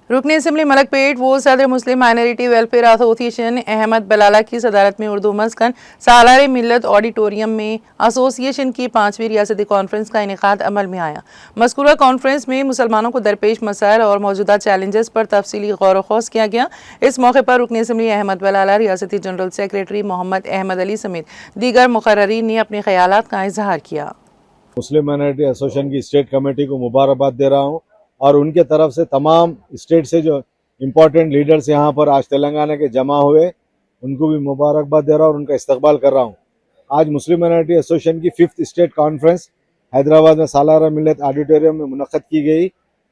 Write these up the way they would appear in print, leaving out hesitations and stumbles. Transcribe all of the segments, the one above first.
रुकन असम्बली मलकपेट वो सदर Muslim minority welfare association Ahmed Balala की सदारत में उर्दू मस्कन सालार मिल्लत ऑडिटोरियम में एसोसिएशन की 5वीं रियासती कॉन्फ्रेंस का इनेकाद अमल में आया। मज़कूरा कॉन्फ्रेंस में मुसलमानों को दरपेश मसाइल और मौजूदा चैलेंजेस पर तफसीली गौर वखौज किया गया। इस मौके पर रुकन असम्बली अहमद बलाला, रियासती जनरल सेक्रेटरी मोहम्मद अहमद अली समेत दीगर मुकर्ररीन ने अपने ख्यालात का इजहार किया। मुस्लिम माइनॉरिटी एसोसिएशन की स्टेट कमेटी को मुबारकबाद दे रहा हूं और उनके तरफ से तमाम स्टेट से जो इम्पोर्टेंट लीडर्स यहाँ पर आज तेलंगाना के जमा हुए उनको भी मुबारकबाद दे रहा हूं और उनका इस्तकबाल कर रहा हूं। आज मुस्लिम माइनॉरिटी एसोसिएशन की 5th स्टेट कॉन्फ्रेंस हैदराबाद में सालार मिल्लत ऑडिटोरियम में मुनक्कद की गई,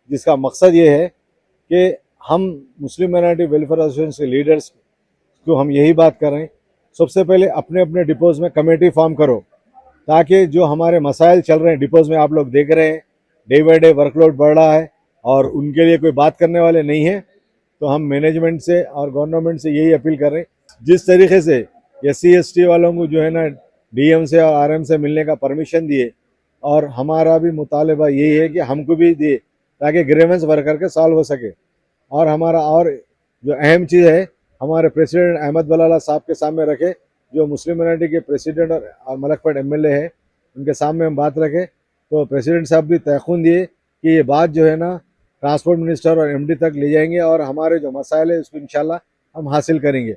जिसका मकसद ये है कि हम मुस्लिम माइनॉरिटी वेलफेयर एसोसिएशन के लीडर्स को हम यही बात कर रहे हैं, सबसे पहले अपने अपने डिपोज में कमेटी फॉर्म करो ताकि जो हमारे मसाइल चल रहे हैं डिपोज में, आप लोग देख रहे हैं डे बाई डे वर्कलोड बढ़ रहा है और उनके लिए कोई बात करने वाले नहीं है। तो हम मैनेजमेंट से और गवर्नमेंट से यही अपील कर रहे हैं, जिस तरीके से SC ST वालों को जो है ना DM से और RM से मिलने का परमिशन दिए और हमारा भी मुतालबा यही है कि हमको भी दिए ताकि ग्रीवेंस वर्कर के सॉल्व हो सके। और हमारा और जो अहम चीज़ है हमारे प्रेसिडेंट अहमद बलाला साहब के सामने रखे, जो मुस्लिम माइनॉरिटी के प्रेसिडेंट और मलकपेट MLA है, उनके सामने हम बात रखें। तो प्रेसिडेंट साहब भी तयखून दिए कि ये बात जो है ना ट्रांसपोर्ट मिनिस्टर और MD तक ले जाएंगे और हमारे जो मसाइल है उसको इंशाल्लाह हम हासिल करेंगे।